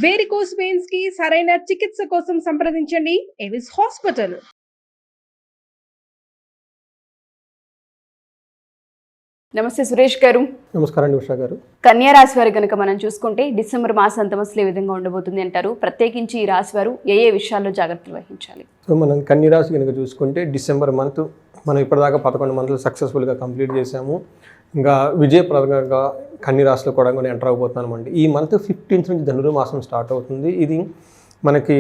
Varicose veins కి సరైన చికిత్స కోసం సంప్రదించండి ఎవిస్ హాస్పిటల్. నమస్తే సురేష్ గారు. నమస్కారం ఉషా గారు. కన్యా రాశి వారి కనుక మనం చూసుకుంటే డిసెంబర్ మాసాంతం అసలు ఏ విధంగా ఉండబోతుంది అంటారు? ప్రత్యేకించి ఈ రాశి వారు ఏ విషయాల్లో జాగ్రత్తలు వహించాలి? సో మనం కన్యా రాశి కనుక చూసుకుంటే డిసెంబర్ మంత్ మనం ఇప్పటిదాకా 11 మంత్లు సక్సెస్ఫుల్గా కంప్లీట్ చేసాము. ఇంకా విజయప్రదంగా కన్యా రాశిలో కూడా ఎంటర్ అవబోతున్నాం అండి. ఈ మంత్ 15th నుంచి ధనుర్మాసం స్టార్ట్ అవుతుంది. ఇది మనకి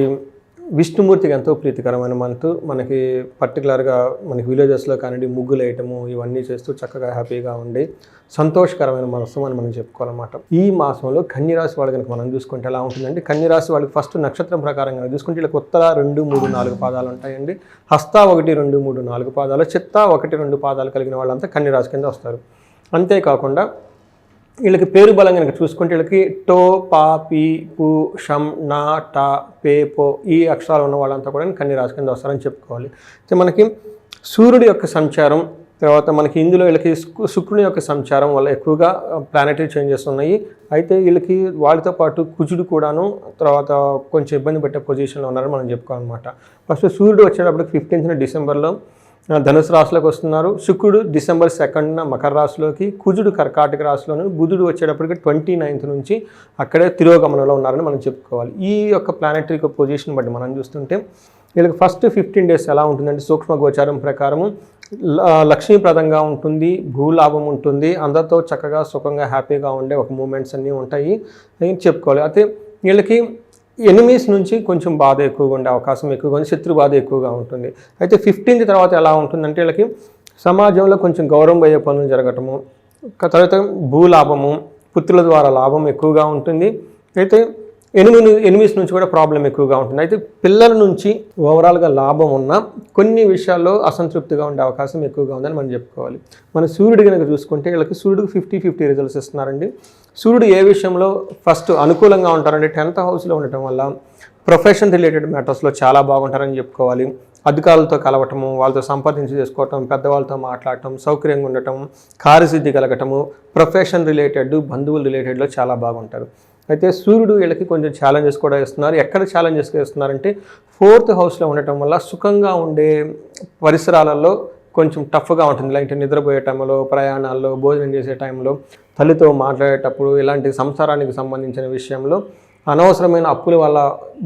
విష్ణుమూర్తికి ఎంతో ప్రీతికరమైన మంత్. మనకి పర్టికులర్గా మనకి విలేజెస్లో కానివ్వండి ముగ్గులు వేయటము ఇవన్నీ చేస్తూ చక్కగా హ్యాపీగా ఉండి సంతోషకరమైన మాసం అని మనం చెప్పుకోవాలన్నమాట. ఈ మాసంలో కన్యా రాశి వాళ్ళు కనుక మనం చూసుకుంటే ఎలా ఉంటుందంటే, కన్యా రాశి వాళ్ళకి ఫస్ట్ నక్షత్రం ప్రకారం కనుక చూసుకుంటే వీళ్ళకి ఉత్తర 2, 3, 4 పాదాలు ఉంటాయండి. హస్త 1, 2, 3, 4 పాదాలు, చిత్త 1, 2 పాదాలు కలిగిన వాళ్ళంతా కన్యా రాశి కింద వస్తారు. అంతేకాకుండా వీళ్ళకి పేరు బలం కనుక చూసుకుంటే వీళ్ళకి టో, పా, పీ, పు, షం, నా, టా, పే, పో ఈ అక్షరాలు ఉన్న వాళ్ళంతా కూడా కన్యా రాశి కింద వస్తారని చెప్పుకోవాలి. అయితే మనకి సూర్యుడి యొక్క సంచారం, తర్వాత మనకి ఇందులో వీళ్ళకి శుక్రుని యొక్క సంచారం వల్ల ఎక్కువగా ప్లానెటరీ చేంజెస్ ఉన్నాయి. అయితే వీళ్ళకి వాళ్ళతో పాటు కుజుడు కూడాను తర్వాత కొంచెం ఇబ్బంది పెట్టే పొజిషన్లో ఉన్నారని మనం చెప్పుకోవాలన్నమాట. ఫస్ట్ సూర్యుడు వచ్చేటప్పటికి 15th డిసెంబర్లో ధనుసు రాశిలోకి వస్తున్నారు. శుక్రుడు డిసెంబర్ 2న మకర రాశిలోకి, కుజుడు కర్కాటక రాశిలోను, బుధుడు వచ్చేటప్పటికి 29th నుంచి అక్కడే తిరోగమనంలో ఉన్నారని మనం చెప్పుకోవాలి. ఈ యొక్క ప్లానెటరీ పొజిషన్ బట్టి మనం చూస్తుంటే వీళ్ళకి ఫస్ట్ 15 days ఎలా ఉంటుందంటే సూక్ష్మ గోచారం ప్రకారము లక్ష్మీప్రదంగా ఉంటుంది, భూలాభం ఉంటుంది, అందరితో చక్కగా సుఖంగా హ్యాపీగా ఉండే ఒక మూమెంట్స్ అన్నీ ఉంటాయి అని చెప్పుకోవాలి. అయితే వీళ్ళకి ఎనిమీస్ నుంచి కొంచెం బాధ ఎక్కువగా ఉండే అవకాశం ఎక్కువగా ఉంది, శత్రు బాధ ఎక్కువగా ఉంటుంది. అయితే 15th తర్వాత ఎలా ఉంటుందంటే వీళ్ళకి సమాజంలో కొంచెం గౌరవం అయ్యే పనులు జరగటము, తర్వాత భూలాభము, పుత్రుల ద్వారా లాభం ఎక్కువగా ఉంటుంది. అయితే ఎనిమీస్ నుంచి కూడా ప్రాబ్లం ఎక్కువగా ఉంటుంది. అయితే పిల్లల నుంచి ఓవరాల్గా లాభం ఉన్న కొన్ని విషయాల్లో అసంతృప్తిగా ఉండే అవకాశం ఎక్కువగా ఉందని మనం చెప్పుకోవాలి. మన సూర్యుడు కనుక చూసుకుంటే వీళ్ళకి సూర్యుడికి 50-50 రిజల్ట్స్ ఇస్తున్నారండి. సూర్యుడు ఏ విషయంలో ఫస్ట్ అనుకూలంగా ఉంటారంటే 10th హౌస్లో ఉండటం వల్ల ప్రొఫెషన్ రిలేటెడ్ మ్యాటర్స్లో చాలా బాగుంటారని చెప్పుకోవాలి. అధికారులతో కలవటము, వాళ్ళతో సంపాదించి చేసుకోవటం, పెద్దవాళ్ళతో మాట్లాడటం, సౌకర్యంగా ఉండటం, కార్యసిద్ధి కలగటము, ప్రొఫెషన్ రిలేటెడ్ బంధువుల రిలేటెడ్లో చాలా బాగుంటారు. అయితే సూర్యుడు వీళ్ళకి కొంచెం ఛాలెంజెస్ కూడా ఇస్తున్నారు. ఎక్కడ ఛాలెంజెస్ ఇస్తున్నారంటే 4th హౌస్లో ఉండటం వల్ల సుఖంగా ఉండే పరిసరాలలో కొంచెం టఫ్గా ఉంటుంది. లైక్ నిద్రపోయే టైంలో, ప్రయాణాల్లో, భోజనం చేసే టైంలో, తల్లితో మాట్లాడేటప్పుడు, ఇలాంటి సంసారానికి సంబంధించిన విషయంలో అనవసరమైన అప్పుల వల్ల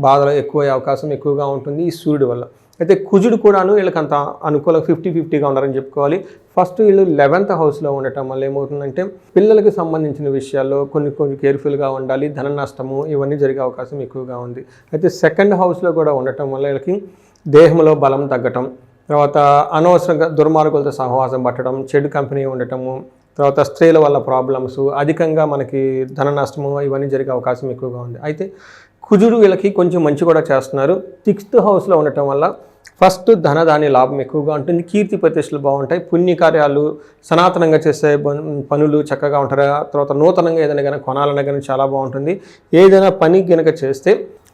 బాధలు ఎక్కువ అవకాశం ఎక్కువగా ఉంటుంది ఈ సూర్యుడు వల్ల. అయితే కుజుడు కూడాను వీళ్ళకి అంత అనుకూలంగా 50-50గా ఉన్నారని చెప్పుకోవాలి. ఫస్ట్ వీళ్ళు 11th హౌస్లో ఉండటం వల్ల ఏమవుతుందంటే పిల్లలకి సంబంధించిన విషయాల్లో కొన్ని కేర్ఫుల్గా ఉండాలి, ధన నష్టము ఇవన్నీ జరిగే అవకాశం ఎక్కువగా ఉంది. అయితే 2nd హౌస్లో కూడా ఉండటం వల్ల వీళ్ళకి దేహంలో బలం తగ్గటం, తర్వాత అనవసరంగా దుర్మార్గులతో సహవాసం పట్టడం, చెడు కంపెనీ ఉండటము, తర్వాత స్త్రీల వల్ల ప్రాబ్లమ్స్, అధికంగా మనకి ధన నష్టము ఇవన్నీ జరిగే అవకాశం ఎక్కువగా ఉంది. అయితే కుజుడు వీళ్ళకి కొంచెం మంచి కూడా చేస్తున్నారు. 6th హౌస్లో ఉండటం వల్ల ఫస్ట్ ధనధాన్య లాభం ఎక్కువగా ఉంటుంది, కీర్తి ప్రతిష్టలు బాగుంటాయి, పుణ్యకార్యాలు సనాతనంగా చేసే పనులు చక్కగా ఉంటారు. తర్వాత నూతనంగా ఏదైనా కానీ కొనాలన్నా కానీ చాలా బాగుంటుంది. ఏదైనా పని కనుక చేస్తే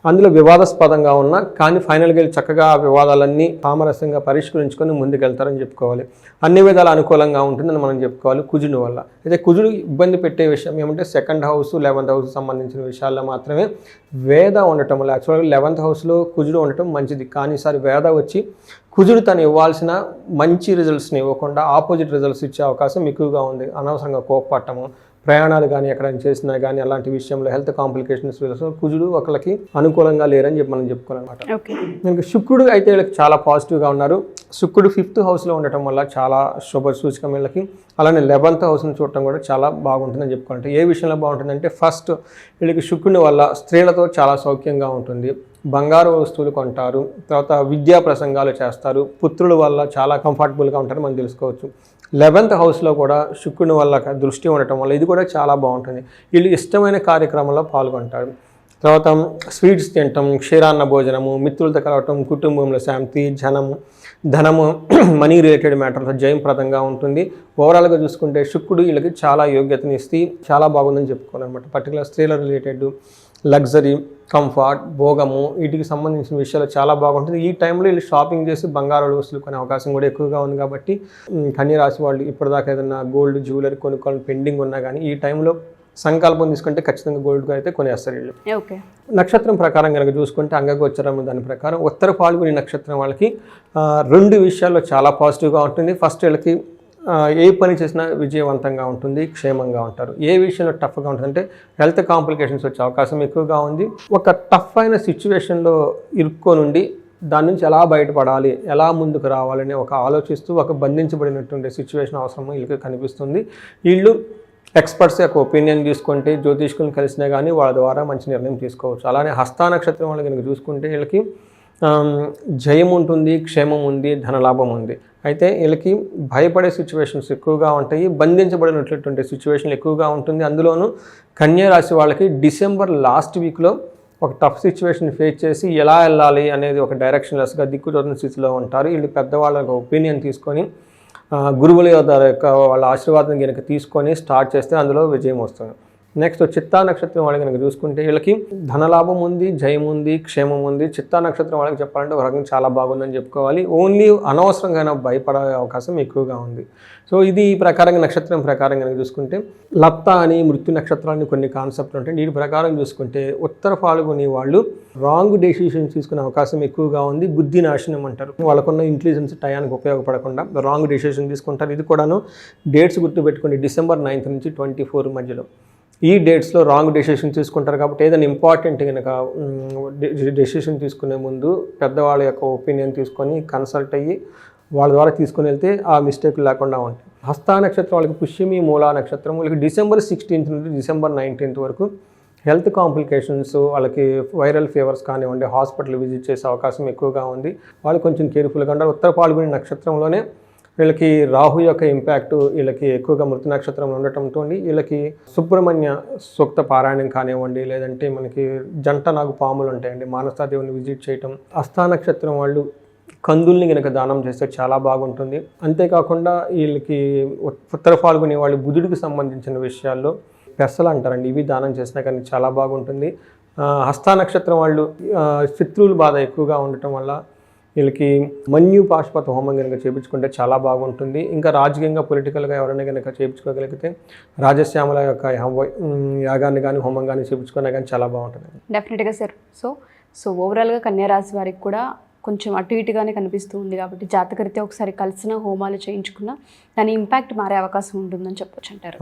అందులో వివాదాస్పదంగా ఉన్న కానీ ఫైనల్గా వెళ్ళి చక్కగా ఆ వివాదాలన్నీ సామరస్యంగా పరిష్కరించుకొని ముందుకెళ్తారని చెప్పుకోవాలి. అన్ని విధాలు అనుకూలంగా ఉంటుందని మనం చెప్పుకోవాలి కుజుడు వల్ల. అయితే కుజుడు ఇబ్బంది పెట్టే విషయం ఏమంటే 2nd హౌస్ 11th హౌస్ సంబంధించిన విషయాల్లో మాత్రమే వేద ఉండటం వల్ల. యాక్చువల్గా 11th హౌస్లో కుజుడు ఉండటం మంచిది, కానీ ఈసారి వేద వచ్చి కుజుడు తను ఇవ్వాల్సిన మంచి రిజల్ట్స్ని ఇవ్వకుండా ఆపోజిట్ రిజల్ట్స్ ఇచ్చే అవకాశం ఎక్కువగా ఉంది. అనవసరంగా కోప్పట్టము, ప్రయాణాలు కానీ ఎక్కడైనా చేసినా కానీ అలాంటి విషయంలో హెల్త్ కాంప్లికేషన్స్ కుజుడు ఒకళ్ళకి అనుకూలంగా లేరని చెప్పి మనం చెప్పుకోవాలన్నమాట. మనకి శుక్రుడు అయితే వీళ్ళకి చాలా పాజిటివ్గా ఉన్నారు. శుక్రుడు 5th హౌస్లో ఉండటం వల్ల చాలా శుభ సూచకం వీళ్ళకి. అలానే 11th హౌస్ని చూడటం కూడా చాలా బాగుంటుందని చెప్పుకోవాలంటే ఏ విషయంలో బాగుంటుందంటే ఫస్ట్ వీళ్ళకి శుక్రుని వల్ల స్త్రీలతో చాలా సౌఖ్యంగా ఉంటుంది, బంగారు వస్తువులు కొంటారు, తర్వాత విద్యా ప్రసంగాలు చేస్తారు, పుత్రుల వల్ల చాలా కంఫర్టబుల్గా ఉంటారని మనం తెలుసుకోవచ్చు. 11th హౌస్లో కూడా శుక్రుని వల్ల దృష్టి ఉండటం వల్ల ఇది కూడా చాలా బాగుంటుంది. వీళ్ళు ఇష్టమైన కార్యక్రమంలో పాల్గొంటారు. తర్వాత స్వీట్స్ తినటం, క్షీరాన్న భోజనము, మిత్రులతో కలవటం, కుటుంబంలో శాంతి, ధనము మనీ రిలేటెడ్ మ్యాటర్స్ జయప్రదంగా ఉంటుంది. ఓవరాల్గా చూసుకుంటే శుక్రుడు వీళ్ళకి చాలా యోగ్యతని ఇస్తే చాలా బాగుందని చెప్పుకోవాలన్నమాట. పర్టికులర్ స్త్రీల రిలేటెడ్ లగ్జరీ, కంఫర్ట్, భోగము వీటికి సంబంధించిన విషయాలు చాలా బాగుంటుంది. ఈ టైంలో వీళ్ళు షాపింగ్ చేసి బంగారు వస్తువులు కొనే అవకాశం కూడా ఎక్కువగా ఉంది. కాబట్టి కన్యా రాశి వాళ్ళు ఇప్పటిదాకా ఏదైనా గోల్డ్ జ్యువెలరీ కొనుక్కోవాలని పెండింగ్ ఉన్నా కానీ ఈ టైంలో సంకల్పం తీసుకుంటే ఖచ్చితంగా గోల్డ్ అయితే కొనేస్తారు వీళ్ళు. ఓకే. నక్షత్రం ప్రకారం కనుక చూసుకుంటే అంగగోచరం దాని ప్రకారం ఉత్తర పాల్గొని నక్షత్రం వాళ్ళకి 2 విషయాల్లో చాలా పాజిటివ్గా ఉంటుంది. ఫస్ట్ వీళ్ళకి ఏ పని చేసినా విజయవంతంగా ఉంటుంది, క్షేమంగా ఉంటారు. ఏ విషయంలో టఫ్గా ఉంటుందంటే హెల్త్ కాంప్లికేషన్స్ వచ్చే అవకాశం ఎక్కువగా ఉంది. ఒక టఫ్ అయిన సిచ్యువేషన్లో ఇరుక్కోనుండి దాని నుంచి ఎలా బయటపడాలి, ఎలా ముందుకు రావాలని ఆలోచిస్తూ ఒక బంధించబడినటువంటి సిచ్యువేషన్ అవసరం వీళ్ళకి కనిపిస్తుంది. వీళ్ళు ఎక్స్పర్ట్స్ యొక్క ఒపీనియన్ తీసుకుంటే జ్యోతిష్కులను కలిసినా కానీ వాళ్ళ ద్వారా మంచి నిర్ణయం తీసుకోవచ్చు. అలానే హస్త నక్షత్రం వాళ్ళు కనుక చూసుకుంటే వీళ్ళకి జయం ఉంటుంది, క్షేమం ఉంది, ధనలాభం ఉంది. అయితే వీళ్ళకి భయపడే సిచ్యువేషన్స్ ఎక్కువగా ఉంటాయి, బంధించబడినటువంటి సిచ్యువేషన్లు ఎక్కువగా ఉంటుంది. అందులోనూ కన్యా రాశి వాళ్ళకి డిసెంబర్ లాస్ట్ వీక్లో ఒక టఫ్ సిచ్యువేషన్ ఫేస్ చేసి ఎలా వెళ్ళాలి అనేది ఒక డైరెక్షన్లెస్గా దిక్కుతోచిన స్థితిలో ఉంటారు. వీళ్ళు పెద్దవాళ్ళ ఒపీనియన్ తీసుకొని గురువుల యొక్క వాళ్ళ ఆశీర్వాదం కనుక తీసుకొని స్టార్ట్ చేస్తే అందులో విజయం వస్తుంది. నెక్స్ట్ చిత్తా నక్షత్రం వాళ్ళకి కనుక చూసుకుంటే వీళ్ళకి ధనలాభం ఉంది, జయం ఉంది, క్షేమం ఉంది. చిత్తా నక్షత్రం వాళ్ళకి చెప్పాలంటే ఒక రకంగా చాలా బాగుందని చెప్పుకోవాలి. ఓన్లీ అనవసరంగా భయపడే అవకాశం ఎక్కువగా ఉంది. సో ఇది ఈ ప్రకారంగా నక్షత్రం ప్రకారం కనుక చూసుకుంటే లత్త అని మృత్యు నక్షత్రాన్ని కొన్ని కాన్సెప్ట్లు ఉంటాయి. వీటి ప్రకారం చూసుకుంటే ఉత్తర పాల్గొని వాళ్ళు రాంగ్ డెసిషన్స్ తీసుకునే అవకాశం ఎక్కువగా ఉంది. బుద్ధి నాశనం అంటారు. వాళ్ళకున్న ఇంటెలిజెన్స్ టయానికి ఉపయోగపడకుండా రాంగ్ డెసిషన్ తీసుకుంటారు. ఇది కూడాను డేట్స్ గుర్తుపెట్టుకోండి, డిసెంబర్ 9 నుంచి 24 మధ్యలో ఈ డేట్స్లో రాంగ్ డెసిషన్ తీసుకుంటారు. కాబట్టి ఏదైనా ఇంపార్టెంట్ కనుక డెసిషన్ తీసుకునే ముందు పెద్దవాళ్ళ యొక్క ఒపీనియన్ తీసుకొని కన్సల్ట్ అయ్యి వాళ్ళ ద్వారా తీసుకుని వెళ్తే ఆ మిస్టేక్లు లేకుండా ఉంటాయి. హస్త నక్షత్రం వాళ్ళకి పుష్యమి మూలా నక్షత్రం వాళ్ళకి డిసెంబర్ 16 నుండి డిసెంబర్ 19 వరకు హెల్త్ కాంప్లికేషన్స్, వాళ్ళకి వైరల్ ఫీవర్స్ కానివ్వండి, హాస్పిటల్ విజిట్ చేసే అవకాశం ఎక్కువగా ఉంది. వాళ్ళు కొంచెం కేర్ఫుల్గా ఉంటారు. ఉత్తర పాల్గొని నక్షత్రంలోనే వీళ్ళకి రాహు యొక్క ఇంపాక్ట్ వీళ్ళకి ఎక్కువగా మృత నక్షత్రంలో ఉండటంతో వీళ్ళకి సుబ్రహ్మణ్య సూక్త పారాయణం కానివ్వండి, లేదంటే మనకి జంట నాగు పాములు ఉంటాయండి, మానసాదేవుని విజిట్ చేయటం. హస్త నక్షత్రం వాళ్ళు కందుల్ని కనుక దానం చేస్తే చాలా బాగుంటుంది. అంతేకాకుండా వీళ్ళకి ఉత్తర పాల్గొనే వాళ్ళు బుధుడికి సంబంధించిన విషయాల్లో పెసలు అంటారండి, ఇవి దానం చేసినా కానీ చాలా బాగుంటుంది. హస్త నక్షత్రం వాళ్ళు శత్రువుల బాధ ఎక్కువగా ఉండటం వల్ల వీళ్ళకి మన్యు పాశుపత హోమం కనుక చేయించుకుంటే చాలా బాగుంటుంది. ఇంకా రాజకీయంగా పొలిటికల్గా ఎవరైనా కనుక చేయించుకోగలిగితే రాజశ్యామల యొక్క యాగాన్ని కానీ హోమం కానీ చేయించుకున్నా కానీ చాలా బాగుంటుంది. డెఫినెట్గా సార్. సో ఓవరాల్గా కన్యా రాశి వారికి కూడా కొంచెం అటు ఇటుగానే కనిపిస్తూ ఉంది కాబట్టి జాతకరీత్యా ఒకసారి కలిసిన హోమాలు చేయించుకున్నా దాని ఇంపాక్ట్ మారే అవకాశం ఉంటుందని చెప్పొచ్చు అంటారు.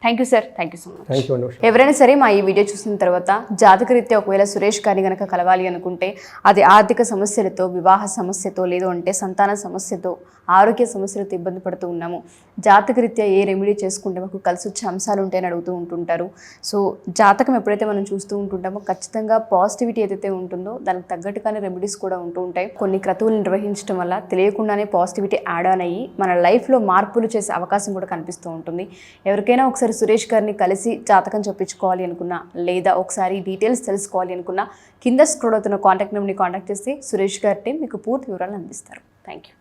Thank you sir. Thank you so much. ఎవరైనా సరే మా ఈ వీడియో చూసిన తర్వాత జాతకరీత్యా ఒకవేళ సురేష్ గారిని కనుక కలవాలి అనుకుంటే అది ఆర్థిక సమస్యలతో, వివాహ సమస్యతో, లేదు అంటే సంతాన సమస్యతో, ఆరోగ్య సమస్యలతో ఇబ్బంది పడుతూ ఉన్నాము, జాతకరీత్యా ఏ రెమెడీ చేసుకుంటే మాకు కలిసి వచ్చే అంశాలు ఉంటాయని అడుగుతూ ఉంటుంటారు. సో జాతకం ఎప్పుడైతే మనం చూస్తూ ఉంటుంటామో ఖచ్చితంగా పాజిటివిటీ ఏదైతే ఉంటుందో దానికి తగ్గట్టుగానే రెమెడీస్ కూడా ఉంటూ ఉంటాయి. కొన్ని క్రతువులు నిర్వహించడం వల్ల తెలియకుండానే పాజిటివిటీ యాడ్ ఆన్ అయ్యి మన లైఫ్లో మార్పులు చేసే అవకాశం కూడా కనిపిస్తూ ఉంటుంది. ఎవరికైనా ఒకసారి సురేష్ గారిని కలిసి జాతకం చెప్పించుకోవాలి అనుకున్నా, లేదా ఒకసారి డీటెయిల్స్ తెలుసుకోవాలి అనుకున్నా కింద స్క్రోల్ అవుతున్న కాంటాక్ట్ నెంబర్ని కాంటాక్ట్ చేస్తే సురేష్ గారి టీం మీకు పూర్తి వివరాలు అందిస్తారు. Thank you.